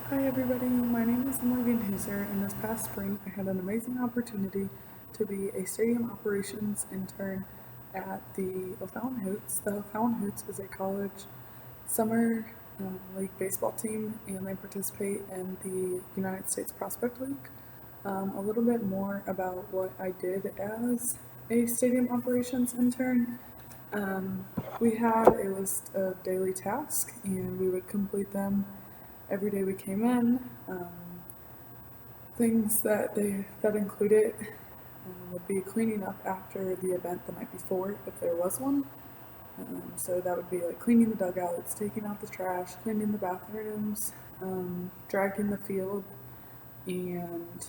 Hi everybody, my name is Vanhooser, and this past spring I had an amazing opportunity to be a stadium operations intern at the Hoots. The Hoots is a college summer league baseball team, and they participate in the United States Prospect League. A little bit more about what I did as a stadium operations intern. Um, we had a list of daily tasks, and we would complete them every day we came in. Things that included would be cleaning up after the event the night before, if there was one. So that would be like cleaning the dugouts, taking out the trash, cleaning the bathrooms, dragging the field, and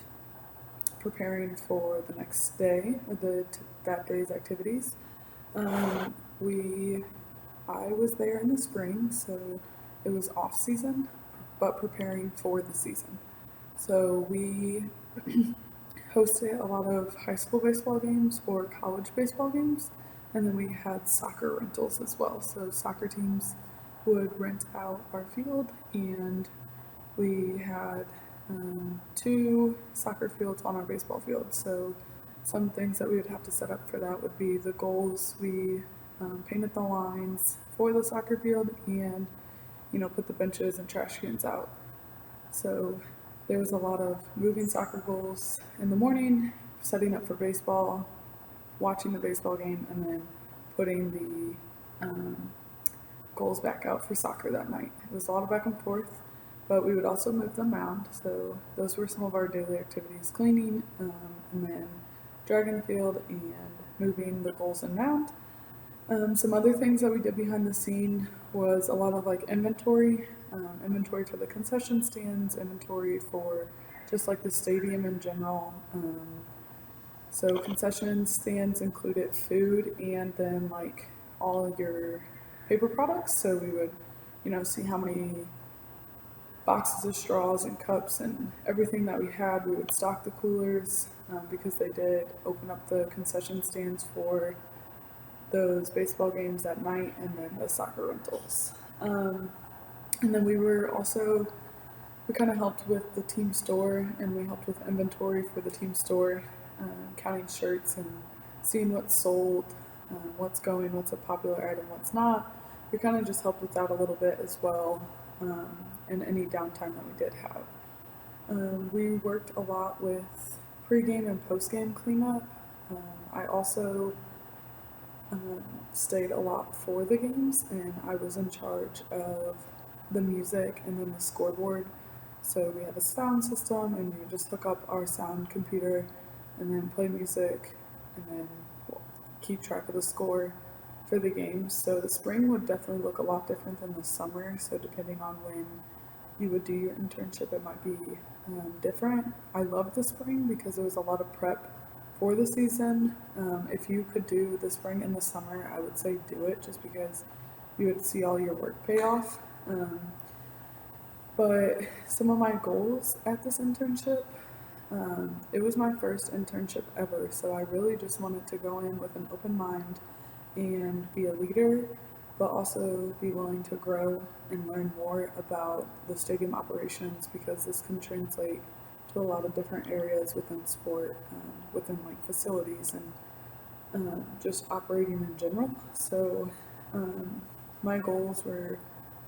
preparing for the next day or that day's activities. Um, we I was there in the spring, so it was off season, but preparing for the season. So we hosted a lot of high school baseball games or college baseball games, and then we had soccer rentals as well. So soccer teams would rent out our field, and we had two soccer fields on our baseball field. So some things that we would have to set up for that would be the goals. We painted the lines for the soccer field, and put the benches and trash cans out. So there was a lot of moving soccer goals in the morning, setting up for baseball, watching the baseball game, and then putting the goals back out for soccer that night. It was a lot of back and forth, but we would also move the mound. So those were some of our daily activities: cleaning, and then dragging the field and moving the goals and mound. Some other things that we did behind the scene was a lot of like inventory for the concession stands, inventory for just like the stadium in general. So concession stands included food and then like all of your paper products. So we would, see how many boxes of straws and cups and everything that we had. We would stock the coolers because they did open up the concession stands for those baseball games at night and then the soccer rentals. And then we kind of helped with the team store, and we helped with inventory for the team store, counting shirts and seeing what's sold, what's going, what's a popular item, what's not. We kind of just helped with that a little bit as well, and any downtime that we did have. We worked a lot with pregame and postgame cleanup. I also stayed a lot for the games, and I was in charge of the music and then the scoreboard. So we have a sound system, and we just hook up our sound computer and then play music and then keep track of the score for the games. So the spring would definitely look a lot different than the summer. So depending on when you would do your internship, it might be different. I loved the spring because it was a lot of prep for the season. If you could do the spring and the summer, I would say do it just because you would see all your work pay off. But some of my goals at this internship, it was my first internship ever, so I really just wanted to go in with an open mind and be a leader, but also be willing to grow and learn more about the stadium operations because this can translate to a lot of different areas within sport, within like facilities and just operating in general. So my goals were,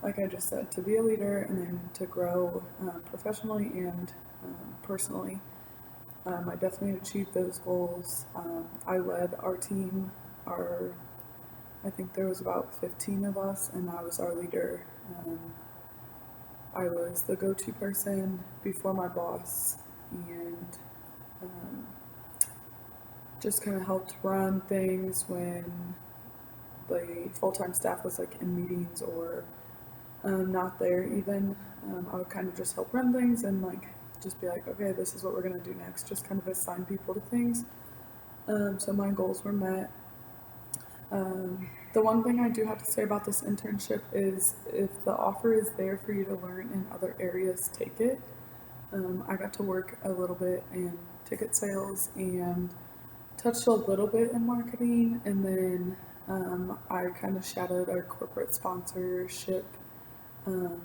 like I just said, to be a leader and then to grow professionally and personally. I definitely achieved those goals. I led our team. I think there was about 15 of us, and I was our leader. I was the go-to person before my boss, and um, just kind of helped run things when the full-time staff was like in meetings or not there even. I would kind of just help run things and like just be like, okay, this is what we're gonna do next. Just kind of assign people to things. So my goals were met. The one thing I do have to say about this internship is if the offer is there for you to learn in other areas, take it. I got to work a little bit in ticket sales and touched a little bit in marketing, and then I kind of shadowed our corporate sponsorship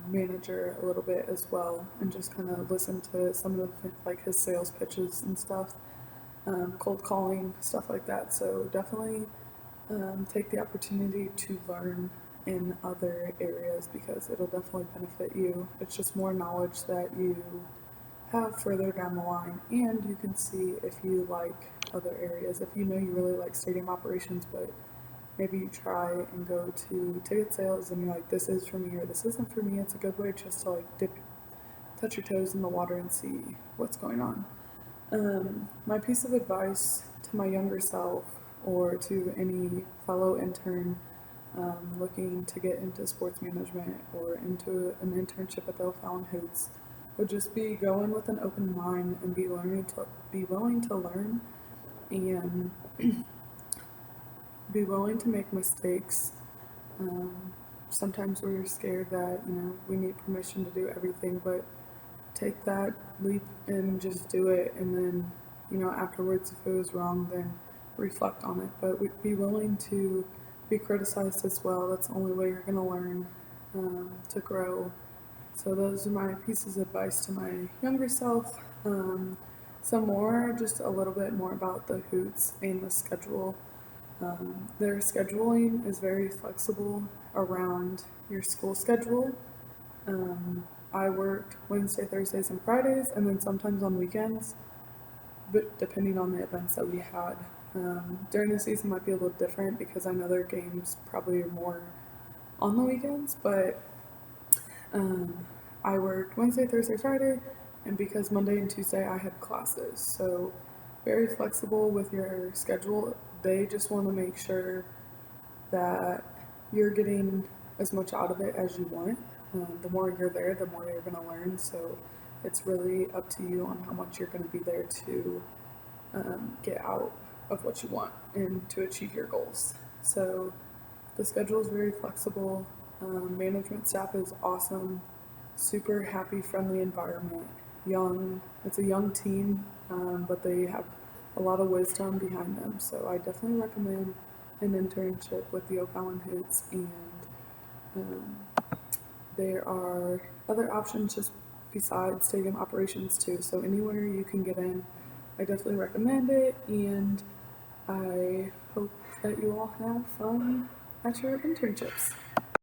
manager a little bit as well, and just kind of listen to some of the, like his sales pitches and stuff, cold calling, stuff like that. So definitely take the opportunity to learn in other areas because it'll definitely benefit you. It's just more knowledge that you have further down the line, and you can see if you like other areas. If you know you really like stadium operations, but maybe you try and go to ticket sales and you're like, this is for me or this isn't for me, it's a good way just to like touch your toes in the water and see what's going on. My piece of advice to my younger self or to any fellow intern looking to get into sports management or into an internship at the O'Fallon Hoots would just be go in with an open mind and be willing to learn and be willing to make mistakes. Sometimes we're scared that we need permission to do everything, but take that leap and just do it, and then afterwards if it was wrong then reflect on it, but be willing to be criticized as well. That's the only way you're going to learn, to grow. So those are my pieces of advice to my younger self. Some more, just a little bit more about the Hoots and the schedule. Their scheduling is very flexible around your school schedule. I worked Wednesday, Thursdays, and Fridays, and then sometimes on weekends, but depending on the events that we had. During the season might be a little different because I know their games probably are more on the weekends, but I worked Wednesday, Thursday, Friday, and because Monday and Tuesday I had classes, so very flexible with your schedule. They just want to make sure that you're getting as much out of it as you want. The more you're there, the more you're going to learn, so it's really up to you on how much you're going to be there to get out of what you want and to achieve your goals. So the schedule is very flexible. Management staff is awesome, super happy, friendly environment. It's a young team, but they have a lot of wisdom behind them. So I definitely recommend an internship with the O'Fallon Hoots, and there are other options just besides stadium operations too. So anywhere you can get in, I definitely recommend it, and I hope that you all have fun at your internships.